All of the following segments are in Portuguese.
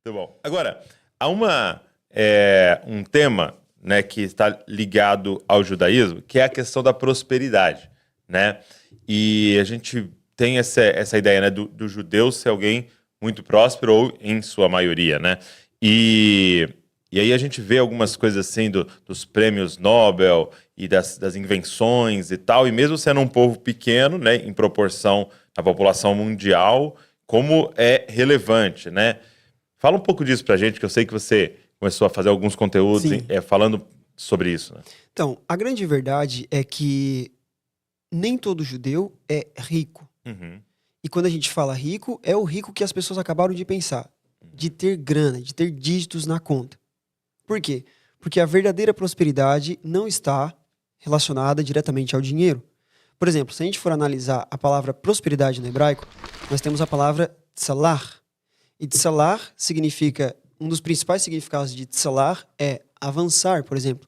Muito bom. Agora, há um tema, né, que está ligado ao judaísmo, que é a questão da prosperidade, né? E a gente tem essa ideia, né, do judeu ser alguém muito próspero, ou em sua maioria, né? E, e aí a gente vê algumas coisas assim dos prêmios Nobel e das invenções e tal, e mesmo sendo um povo pequeno, né, em proporção à população mundial, como é relevante, né? Fala um pouco disso pra gente, que eu sei que você começou a fazer alguns conteúdos Sim. falando sobre isso, né? Então, a grande verdade é que nem todo judeu é rico. Uhum. E quando a gente fala rico, é o rico que as pessoas acabaram de pensar, de ter grana, de ter dígitos na conta. Por quê? Porque a verdadeira prosperidade não está relacionada diretamente ao dinheiro. Por exemplo, se a gente for analisar a palavra prosperidade no hebraico, nós temos a palavra tsalar. E tsalar significa, um dos principais significados de tsalar é avançar, por exemplo.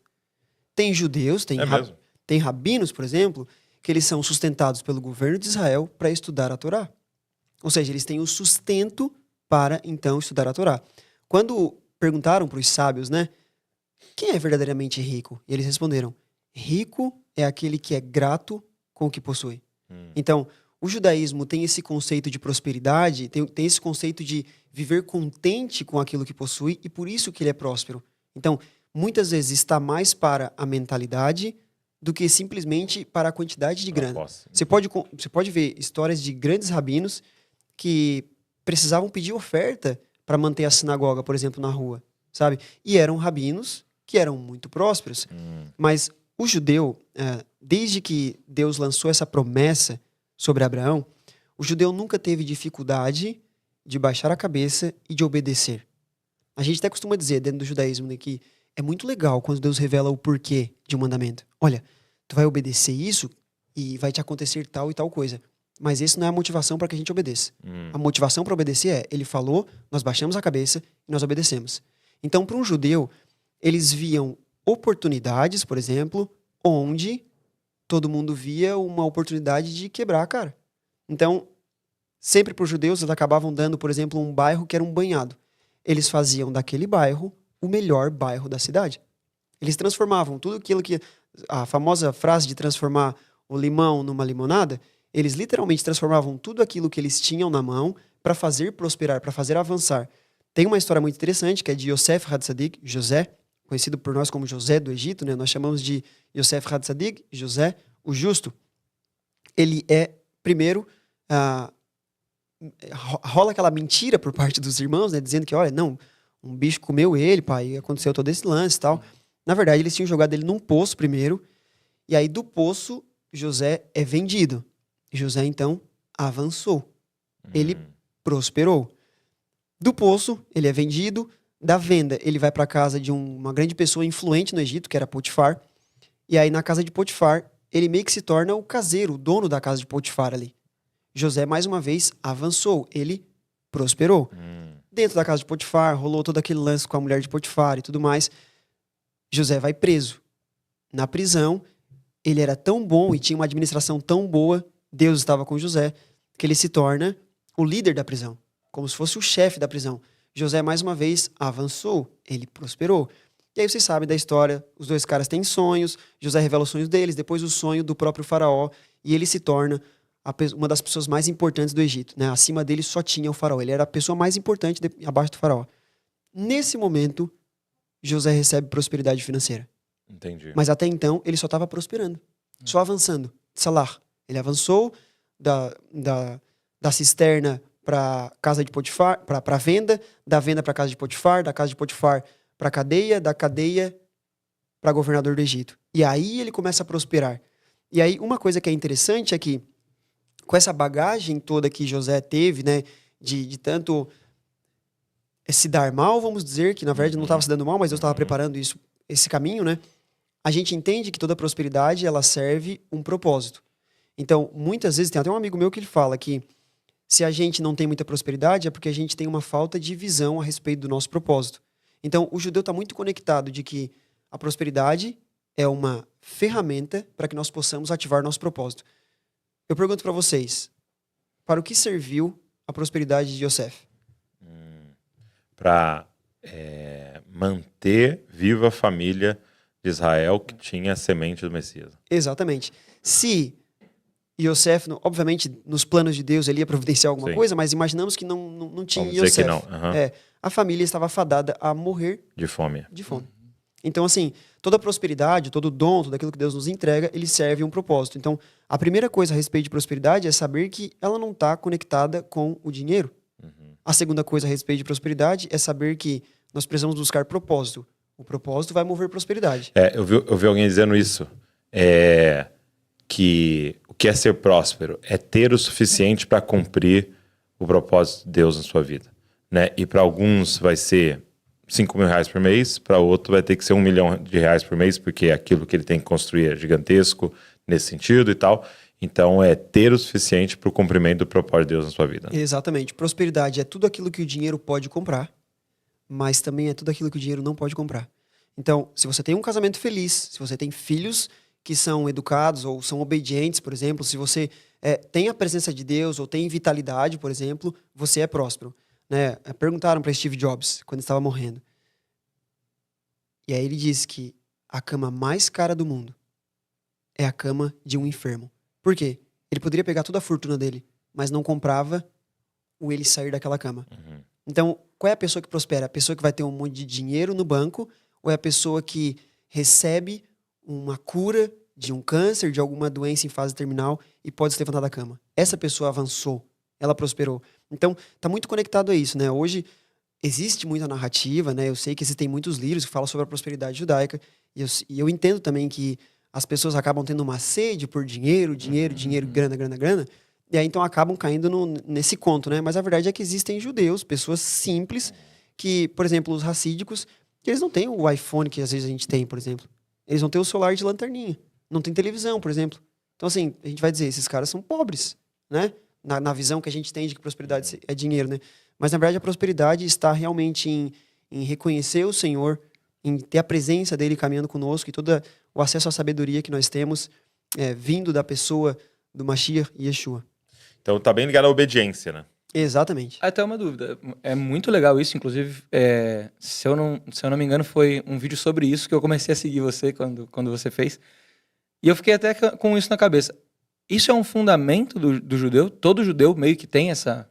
Tem judeus, É mesmo? tem rabinos, por exemplo, que eles são sustentados pelo governo de Israel para estudar a Torá. Ou seja, eles têm o sustento para, então, estudar a Torá. Quando perguntaram para os sábios, né, quem é verdadeiramente rico? E eles responderam, rico é aquele que é grato com o que possui. Então, o judaísmo tem esse conceito de prosperidade, tem esse conceito de viver contente com aquilo que possui e por isso que ele é próspero. Então, muitas vezes está mais para a mentalidade do que simplesmente para a quantidade de grana. Posse. Você pode ver histórias de grandes rabinos que precisavam pedir oferta para manter a sinagoga, por exemplo, na rua, sabe? E eram rabinos que eram muito prósperos. Mas o judeu, desde que Deus lançou essa promessa sobre Abraão, o judeu nunca teve dificuldade de baixar a cabeça e de obedecer. A gente até costuma dizer, dentro do judaísmo, né, que é muito legal quando Deus revela o porquê de um mandamento. Olha, tu vai obedecer isso e vai te acontecer tal e tal coisa. Mas isso não é a motivação para que a gente obedeça. A motivação para obedecer é, ele falou, nós baixamos a cabeça e nós obedecemos. Então, para um judeu, eles viam oportunidades, por exemplo, onde todo mundo via uma oportunidade de quebrar a cara. Então, sempre para os judeus, eles acabavam dando, por exemplo, um bairro que era um banhado. Eles faziam daquele bairro o melhor bairro da cidade. Eles transformavam tudo aquilo que... A famosa frase de transformar o limão numa limonada, eles literalmente transformavam tudo aquilo que eles tinham na mão para fazer prosperar, para fazer avançar. Tem uma história muito interessante, que é de Yosef Hatzadik, José, conhecido por nós como José do Egito, né? Nós chamamos de Yosef Hatzadik, José, o justo. Ele é, primeiro, rola aquela mentira por parte dos irmãos, né? Dizendo que, olha, não, um bicho comeu ele, pai, e aconteceu todo esse lance e tal. Na verdade, eles tinham jogado ele num poço primeiro, e aí do poço, José é vendido. José, então, avançou. Ele prosperou. Do poço, ele é vendido. Da venda, ele vai para a casa de uma grande pessoa influente no Egito, que era Potifar. E aí, na casa de Potifar, ele meio que se torna o caseiro, o dono da casa de Potifar ali. José, mais uma vez, avançou. Ele prosperou. Dentro da casa de Potifar, rolou todo aquele lance com a mulher de Potifar e tudo mais. José vai preso. Na prisão, ele era tão bom e tinha uma administração tão boa, Deus estava com José, que ele se torna o líder da prisão, como se fosse o chefe da prisão. José, mais uma vez, avançou, ele prosperou. E aí vocês sabem da história, os dois caras têm sonhos, José revela os sonhos deles, depois o sonho do próprio faraó, e ele se torna uma das pessoas mais importantes do Egito, né? Acima dele só tinha o faraó, ele era a pessoa mais importante abaixo do faraó. Nesse momento, José recebe prosperidade financeira. Entendi. Mas até então, ele só estava prosperando, só avançando. Salar. Ele avançou da cisterna para casa de Potifar, para venda, da venda para casa de Potifar, da casa de Potifar para cadeia, da cadeia para governador do Egito. E aí ele começa a prosperar. E aí uma coisa que é interessante é que com essa bagagem toda que José teve, né, de tanto se dar mal, vamos dizer, que na verdade não estava se dando mal, mas Deus estava preparando esse caminho, né? A gente entende que toda prosperidade, ela serve um propósito. Então, muitas vezes, tem até um amigo meu que ele fala que se a gente não tem muita prosperidade é porque a gente tem uma falta de visão a respeito do nosso propósito. Então, o judeu está muito conectado de que a prosperidade é uma ferramenta para que nós possamos ativar nosso propósito. Eu pergunto para vocês, para o que serviu a prosperidade de Yosef? para manter viva a família de Israel que tinha a semente do Messias. Exatamente. Se Yosef, obviamente, nos planos de Deus, ele ia providenciar alguma Sim. coisa, mas imaginamos que não tinha Vamos dizer Yosef. que não. Aham. A família estava fadada a morrer De fome. de fome. Então, assim, toda prosperidade, todo dom, tudo aquilo que Deus nos entrega, ele serve a um propósito. Então, a primeira coisa a respeito de prosperidade é saber que ela não está conectada com o dinheiro. A segunda coisa a respeito de prosperidade é saber que nós precisamos buscar propósito. O propósito vai mover prosperidade. Eu vi alguém dizendo isso, que o que é ser próspero é ter o suficiente para cumprir o propósito de Deus na sua vida, né? E para alguns vai ser 5 mil reais por mês, para outro vai ter que ser 1 milhão de reais por mês, porque aquilo que ele tem que construir é gigantesco nesse sentido e tal. Então, é ter o suficiente para o cumprimento do propósito de Deus na sua vida. Exatamente. Prosperidade é tudo aquilo que o dinheiro pode comprar, mas também é tudo aquilo que o dinheiro não pode comprar. Então, se você tem um casamento feliz, se você tem filhos que são educados ou são obedientes, por exemplo, se você tem a presença de Deus ou tem vitalidade, por exemplo, você é próspero. Né? Perguntaram para Steve Jobs, quando estava morrendo. E aí ele disse que a cama mais cara do mundo é a cama de um enfermo. Por quê? Ele poderia pegar toda a fortuna dele, mas não comprava o ele sair daquela cama. Então, qual é a pessoa que prospera? A pessoa que vai ter um monte de dinheiro no banco ou é a pessoa que recebe uma cura de um câncer, de alguma doença em fase terminal e pode se levantar da cama? Essa pessoa avançou, ela prosperou. Então, está muito conectado a isso, né? Hoje, existe muita narrativa, né? Eu sei que existem muitos livros que falam sobre a prosperidade judaica e eu entendo também que as pessoas acabam tendo uma sede por dinheiro, grana, e aí então acabam caindo nesse conto, né? Mas a verdade é que existem judeus, pessoas simples, que, por exemplo, os racídicos, que eles não têm o iPhone que às vezes a gente tem, por exemplo. Eles não têm o celular de lanterninha. Não tem televisão, por exemplo. Então, assim, a gente vai dizer, esses caras são pobres, né? Na visão que a gente tem de que prosperidade é dinheiro, né? Mas, na verdade, a prosperidade está realmente em reconhecer o Senhor, em ter a presença dele caminhando conosco e todo o acesso à sabedoria que nós temos vindo da pessoa do Mashiach e Yeshua. Então, tá bem ligado à obediência, né? Exatamente. Até uma dúvida. É muito legal isso, inclusive, se eu não me engano, foi um vídeo sobre isso que eu comecei a seguir você quando você fez. E eu fiquei até com isso na cabeça. Isso é um fundamento do judeu? Todo judeu meio que tem essa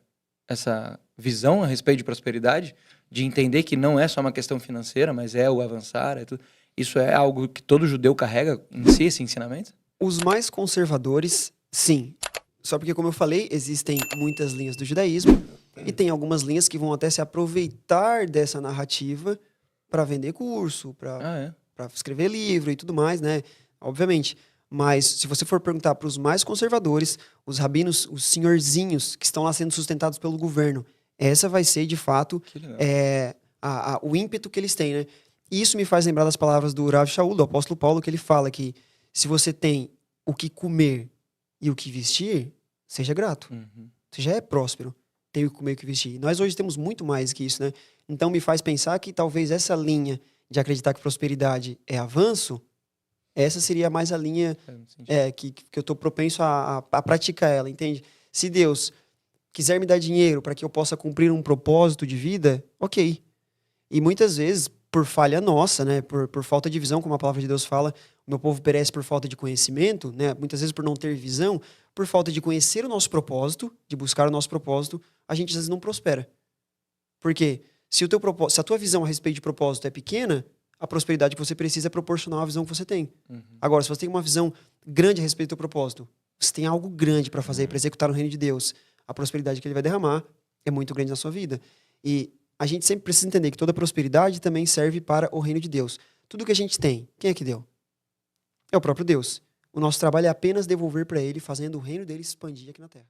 visão a respeito de prosperidade, de entender que não é só uma questão financeira, mas é o avançar, é tudo. Isso é algo que todo judeu carrega em si, esse ensinamento? Os mais conservadores, sim. Só porque, como eu falei, existem muitas linhas do judaísmo e tem algumas linhas que vão até se aproveitar dessa narrativa para vender curso, para escrever livro e tudo mais, né? Obviamente. Mas se você for perguntar para os mais conservadores, os rabinos, os senhorzinhos que estão lá sendo sustentados pelo governo, essa vai ser, de fato, o ímpeto que eles têm, né? E isso me faz lembrar das palavras do Rav Shaul, do apóstolo Paulo, que ele fala que se você tem o que comer e o que vestir, seja grato. Você já é próspero, tem o que comer e o que vestir. Nós hoje temos muito mais que isso, né? Então me faz pensar que talvez essa linha de acreditar que prosperidade é avanço, essa seria mais a linha que eu estou propenso a praticar ela, entende? Se Deus quiser me dar dinheiro para que eu possa cumprir um propósito de vida, ok. E muitas vezes, por falha nossa, né, por falta de visão, como a palavra de Deus fala, o meu povo perece por falta de conhecimento, né, muitas vezes por não ter visão, por falta de conhecer o nosso propósito, de buscar o nosso propósito, a gente às vezes não prospera. Por quê? Se a tua visão a respeito de propósito é pequena, a prosperidade que você precisa é proporcional à visão que você tem. Agora, se você tem uma visão grande a respeito do teu propósito, você tem algo grande para fazer, para executar no reino de Deus, a prosperidade que ele vai derramar é muito grande na sua vida. E a gente sempre precisa entender que toda prosperidade também serve para o reino de Deus. Tudo que a gente tem, quem é que deu? É o próprio Deus. O nosso trabalho é apenas devolver para ele, fazendo o reino dele expandir aqui na terra.